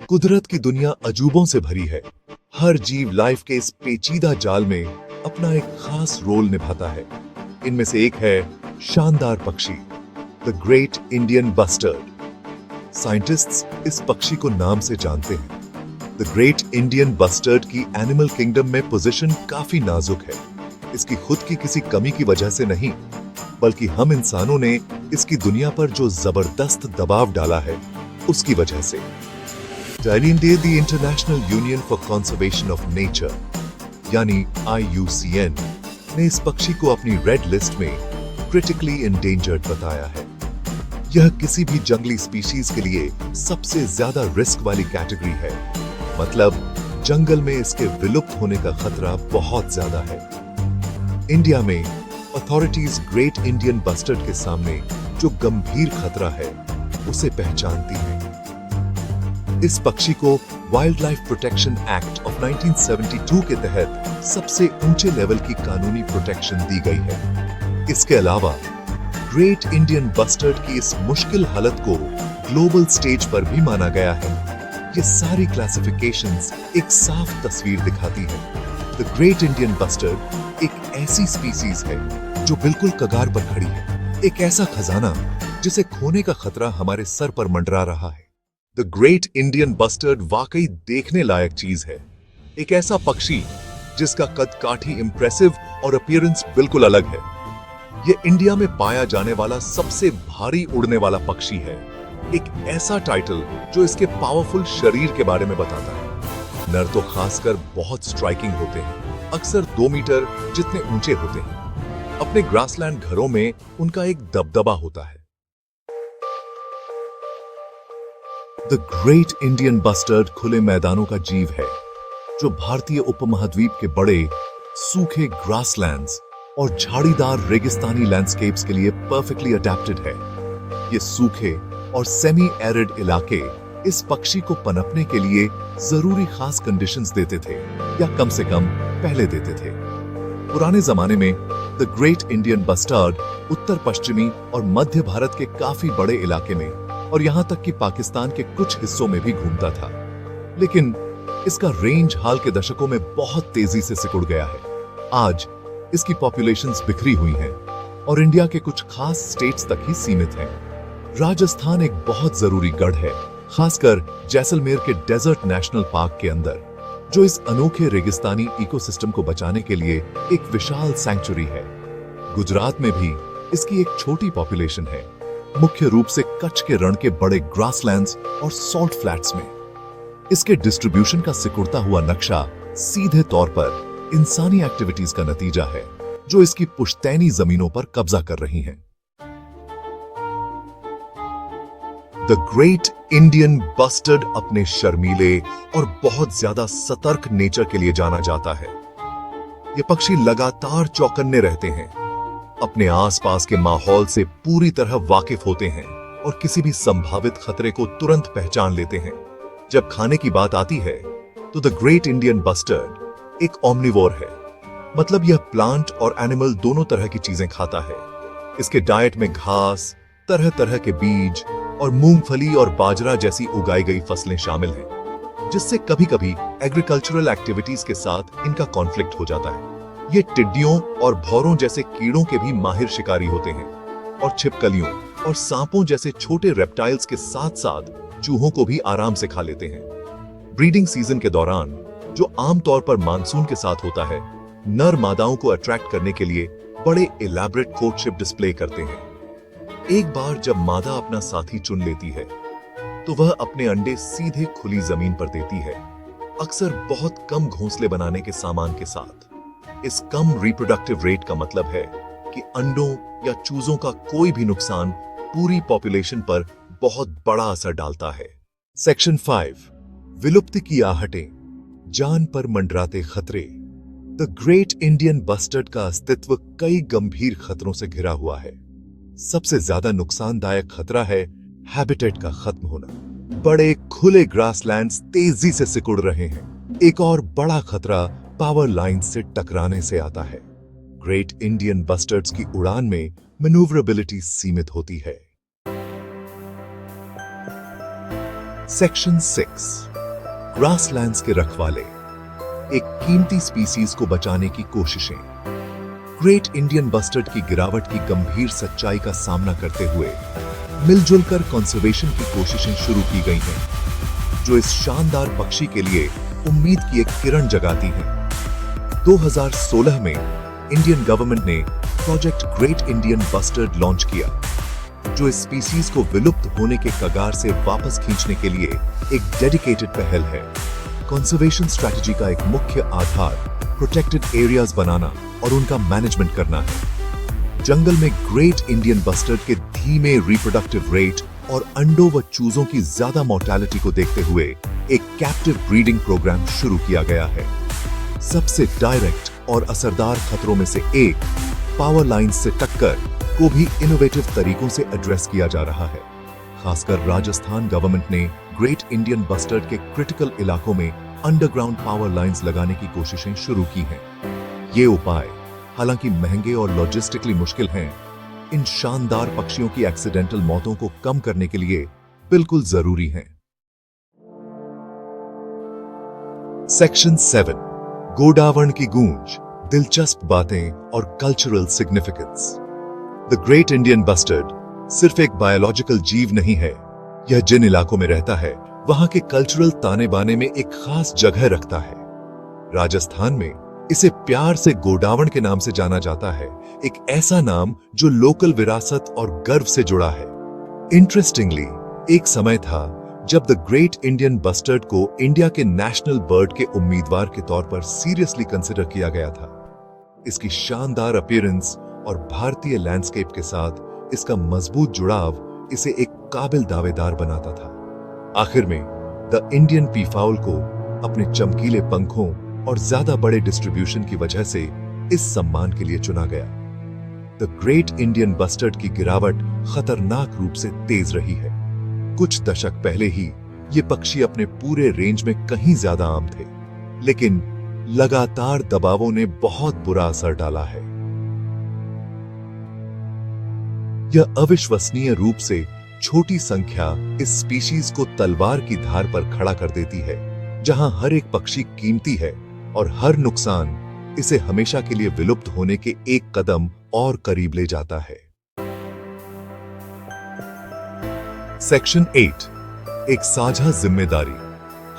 कुदरत की दुनिया अजूबों से भरी है। हर जीव लाइफ के इस पेचीदा जाल में अपना एक खास रोल निभाता है। इनमें से एक है शानदार पक्षी, the great Indian bustard. Scientists इस पक्षी को नाम से जानते हैं। द ग्रेट इंडियन बस्टर्ड की एनिमल किंगडम में पोजीशन काफी नाजुक है। इसकी खुद की किसी कमी की वजह से नहीं, बल्कि हम इंसानों ने इसकी दुनिया पर जो जबरदस्त दबाव डाला है उसकी वजह से। Day, the International Union for Conservation of Nature यानी IUCN ने इस पक्षी को अपनी रेड लिस्ट में क्रिटिकली एंडेंजर्ड बताया है। यह किसी भी जंगली स्पीशीज के लिए सबसे ज्यादा रिस्क वाली कैटेगरी है। मतलब जंगल में इसके विलुप्त होने का खतरा बहुत ज्यादा है। इंडिया में अथॉरिटीज ग्रेट इंडियन बस्टर्ड के सामने जो गंभीर खतरा है उसे पहचानती हैं। इस पक्षी को wild life protection act of 1972 के तहत सबसे ऊंचे लेवल की कानूनी प्रोटेक्शन दी गई है। इसके अलावा ग्रेट इंडियन बस्टर्ड की इस मुश्किल हालत को ग्लोबल स्टेज पर भी माना गया है। ये सारी क्लासिफिकेशंस एक साफ तस्वीर दिखाती है। द ग्रेट इंडियन बस्टर्ड एक ऐसी स्पीसीज है जो बिल्कुल कगार पर खड़ी है, एक ऐसा खजाना जिसे खोने का खतरा हमारे सर पर मंडरा रहा है। द ग्रेट इंडियन बस्टर्ड वाकई देखने लायक चीज है। एक ऐसा पक्षी जिसका कद काठी इंप्रेसिव और अपीयरेंस बिल्कुल अलग है। यह इंडिया में पाया जाने वाला सबसे भारी उड़ने वाला पक्षी है। एक ऐसा टाइटल जो इसके पावरफुल शरीर के बारे में बताता है। नर तो खासकर बहुत स्ट्राइकिंग होते हैं, अक्सर 2 मीटर जितने ऊंचे होते हैं। अपने ग्रासलैंड घरों में उनका एक दबदबा होता है। द ग्रेट इंडियन बस्टर्ड खुले मैदानों का जीव है जो भारतीय उपमहाद्वीप के बड़े सूखे ग्रासलैंड्स और झाड़ीदार रेगिस्तानी लैंडस्केप्स के लिए परफेक्टली अडेप्टेड है। ये सूखे और सेमी एरिड इलाके इस पक्षी को पनपने के लिए जरूरी खास कंडीशंस देते थे, या कम से कम पहले देते थे। पुराने जमाने में द ग्रेट इंडियन बस्टर्ड उत्तर पश्चिमी और मध्य भारत के काफी बड़े इलाके में और यहां तक कि पाकिस्तान के कुछ हिस्सों में भी घूमता था। लेकिन इसका रेंज हाल के दशकों में बहुत तेजी से सिकुड़ गया है। आज इसकी पॉपुलेशंस बिखरी हुई हैं और इंडिया के कुछ खास स्टेट्स तक ही सीमित हैं। राजस्थान एक बहुत जरूरी गढ़ है, खासकर जैसलमेर के डेजर्ट नेशनल पार्क के अंदर, जो इस अनोखे रेगिस्तानी इकोसिस्टम को बचाने के लिए एक विशाल सैंक्चुरी है। गुजरात में भी इसकी एक छोटी पॉपुलेशन है, मुख्य रूप से कच्छ के रण के बड़े ग्रासलैंड्स और सॉल्ट फ्लैट्स में। इसके डिस्ट्रीब्यूशन का सिकुड़ता हुआ नक्शा सीधे तौर पर इंसानी एक्टिविटीज का नतीजा है जो इसकी पुश्तैनी जमीनों पर कब्जा कर रही हैं। द ग्रेट इंडियन बस्टर्ड अपने शर्मीले और बहुत ज्यादा सतर्क नेचर के लिए जाना जाता है। ये पक्षी लगातार चौकन्ने रहते हैं, अपने आसपास के माहौल से पूरी तरह वाकिफ होते हैं और किसी भी संभावित खतरे को तुरंत पहचान लेते हैं। जब खाने की बात आती है तो द ग्रेट इंडियन बस्टर्ड एक ओमनिवोर है। मतलब यह प्लांट और एनिमल दोनों तरह की चीजें खाता है। इसके डाइट में घास, तरह तरह के बीज और मूंगफली और बाजरा जैसी उगाई गई फसलें शामिल हैं, जिससे कभी-कभी एग्रीकल्चरल एक्टिविटीज के साथ इनका कॉन्फ्लिक्ट हो जाता है। ये टिड्डियों और भौरों जैसे कीड़ों के भी माहिर शिकारी होते हैं और छिपकलियों और सांपों जैसे छोटे रेप्टाइल्स के साथ साथ चूहों को भी आराम से खा लेते हैं। ब्रीडिंग सीजन के दौरान, जो आमतौर पर मानसून के साथ होता है, नर मादाओं को अट्रैक्ट करने के लिए बड़े इलैबोरेट कोर्टशिप डिस्प्ले करते हैं। एक बार जब मादा अपना साथी चुन लेती है तो वह अपने अंडे सीधे खुली जमीन पर देती है, अक्सर बहुत कम घोंसले बनाने के सामान के साथ। इस कम रिप्रोडक्टिव रेट का मतलब है कि अंडों या चूजों का कोई भी नुकसान पूरी पॉपुलेशन पर बहुत बड़ा असर डालता है। सेक्शन 5, विलुप्ति की आहटें, जान पर मंडराते खतरे। द ग्रेट इंडियन बस्टर्ड का अस्तित्व कई गंभीर खतरों से घिरा हुआ है। सबसे ज्यादा नुकसानदायक खतरा है हैबिटेट का खत्म होना। बड़े खुले ग्रासलैंड्स तेजी से सिकुड़ रहे हैं। एक और बड़ा खतरा पावर लाइन से टकराने से आता है। ग्रेट इंडियन बस्टर्ड्स की उड़ान में मैन्यूवरेबिलिटी सीमित होती है। सेक्शन 6, ग्रासलैंड्स के रखवाले, एक कीमती स्पीसीज को बचाने की कोशिशें। ग्रेट इंडियन बस्टर्ड की गिरावट की गंभीर सच्चाई का सामना करते हुए मिलजुल कर कंजर्वेशन की कोशिशें शुरू की गई हैं, जो इस शानदार पक्षी के लिए उम्मीद की एक किरण जगाती हैं। 2016 में इंडियन गवर्नमेंट ने project great Indian bustard launch किया, जो इस स्पीसीज को विलुप्त होने के कगार से वापस खींचने के लिए एक डेडिकेटेड पहल है। कंजर्वेशन स्ट्रेटजी का एक मुख्य आधार प्रोटेक्टेड एरियाज बनाना और उनका मैनेजमेंट करना है। जंगल में ग्रेट इंडियन बस्टर्ड के धीमे रिप्रोडक्टिव रेट और अंडों व चूजों की ज्यादा मोर्टेलिटी को देखते हुए एक कैप्टिव ब्रीडिंग प्रोग्राम शुरू किया गया है। सबसे डायरेक्ट और असरदार खतरों में से एक पावर लाइंस से टक्कर को भी इनोवेटिव तरीकों से एड्रेस किया जा रहा है। खासकर राजस्थान गवर्नमेंट ने ग्रेट इंडियन बस्टर्ड के क्रिटिकल इलाकों में अंडरग्राउंड पावर लाइंस लगाने की कोशिशें शुरू की हैं। ये उपाय हालांकि महंगे और लॉजिस्टिकली मुश्किल हैं, इन शानदार पक्षियों की एक्सीडेंटल मौतों को कम करने के लिए बिल्कुल जरूरी हैं। सेक्शन 7, गोडावण की गूंज, दिलचस्प बातें और cultural significance. The great Indian bustard सिर्फ एक बायोलॉजिकल जीव नहीं है, यह जिन इलाकों में रहता है वहां के कल्चरल ताने बाने में एक खास जगह रखता है। राजस्थान में इसे प्यार से गोडावण के नाम से जाना जाता है, एक ऐसा नाम जो लोकल विरासत और गर्व से जुड़ा है। इंटरेस्टिंगली, एक समय था जब द ग्रेट इंडियन बस्टर्ड को इंडिया के नेशनल बर्ड के उम्मीदवार के तौर पर सीरियसली कंसिडर किया गया था। इसकी शानदार अपीयरेंस और भारतीय लैंडस्केप के साथ इसका मजबूत जुड़ाव इसे एक काबिल दावेदार बनाता था। आखिर में द इंडियन पीफाउल को अपने चमकीले पंखों और ज्यादा बड़े डिस्ट्रीब्यूशन की वजह से इस सम्मान के लिए चुना गया। द ग्रेट इंडियन बस्टर्ड की गिरावट खतरनाक रूप से तेज रही है। कुछ दशक पहले ही ये पक्षी अपने पूरे रेंज में कहीं ज्यादा आम थे, लेकिन लगातार दबावों ने बहुत बुरा असर डाला है। यह अविश्वसनीय रूप से छोटी संख्या इस स्पीशीज को तलवार की धार पर खड़ा कर देती है, जहां हर एक पक्षी कीमती है और हर नुकसान इसे हमेशा के लिए विलुप्त होने के एक कदम और करीब ले जाता है। सेक्शन 8, एक साझा जिम्मेदारी।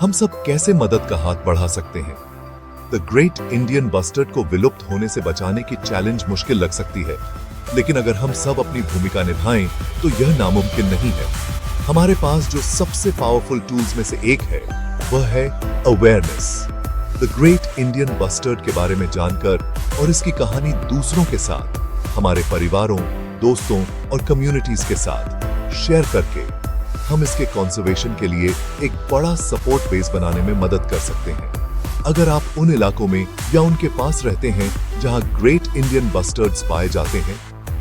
हम सब कैसे मदद का हाथ बढ़ा सकते हैं? द ग्रेट इंडियन बस्टर्ड को विलुप्त होने से बचाने की चैलेंज मुश्किल लग सकती है, लेकिन अगर हम सब अपनी भूमिका निभाएं तो यह नामुमकिन नहीं है। हमारे पास जो सबसे पावरफुल टूल्स में से एक है वह है awareness. The great Indian bustard के बारे में जानकर और इसकी कहानी दूसरों के साथ, हमारे परिवारों, दोस्तों और कम्युनिटीज के साथ शेयर करके हम इसके कंजर्वेशन के लिए एक बड़ा सपोर्ट बेस बनाने में मदद कर सकते हैं। अगर आप उन इलाकों में या उनके पास रहते हैं जहां ग्रेट इंडियन बस्टर्ड्स पाए जाते हैं,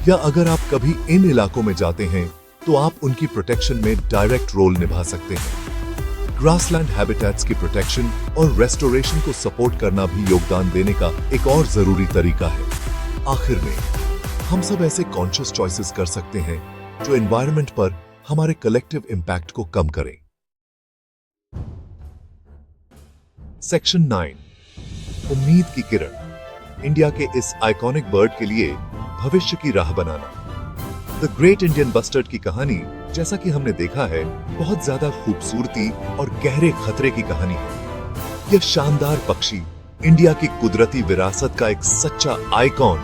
या अगर आप कभी इन इलाकों में जाते हैं तो आप उनकी प्रोटेक्शन में डायरेक्ट रोल निभा सकते हैं। ग्रासलैंड हैबिटेट्स की प्रोटेक्शन और रेस्टोरेशन को सपोर्ट करना भी योगदान देने का एक और जरूरी तरीका है। आखिर में हम सब ऐसे कॉन्शियस चॉइसेस कर सकते हैं जो एनवायरनमेंट पर हमारे कलेक्टिव इंपैक्ट को कम करें। सेक्शन 9, उम्मीद की किरण। इंडिया के इस आइकॉनिक बर्ड के लिए भविष्य की राह बनाना। द ग्रेट इंडियन बस्टर्ड की कहानी, जैसा कि हमने देखा है, बहुत ज्यादा खूबसूरती और गहरे खतरे की कहानी है। यह शानदार पक्षी इंडिया की कुदरती विरासत का एक सच्चा आइकॉन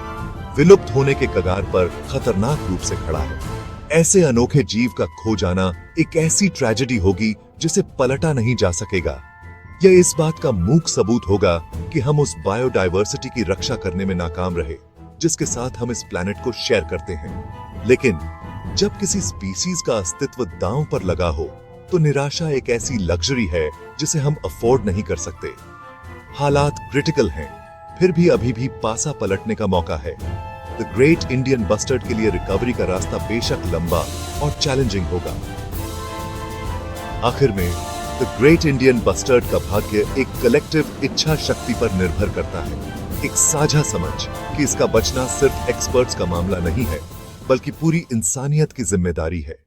विलुप्त होने के कगार पर खतरनाक रूप से खड़ा है। ऐसे अनोखे जीव का खो जाना एक ऐसी ट्रेजेडी होगी जिसे पलटा नहीं जा सकेगा। यह इस बात का मूक सबूत होगा कि हम उस बायोडायवर्सिटी की रक्षा करने में नाकाम रहे जिसके साथ हम इस प्लैनेट को शेयर करते हैं। लेकिन जब किसी स्पीसीज का अस्तित्व दांव पर लगा हो तो निराशा एक ऐसी लग्जरी है जिसे हम अफोर्ड नहीं कर सकते। हालात क्रिटिकल हैं, फिर भी अभी भी पासा पलटने का मौका है। द ग्रेट इंडियन बस्टर्ड के लिए रिकवरी का रास्ता बेशक लंबा और चैलेंजिंग होगा। आखिर में द ग्रेट इंडियन बस्टर्ड का भाग्य एक कलेक्टिव इच्छा शक्ति पर निर्भर करता है, एक साझा समझ कि इसका बचना सिर्फ एक्सपर्ट्स का मामला नहीं है, बल्कि पूरी इंसानियत की जिम्मेदारी है।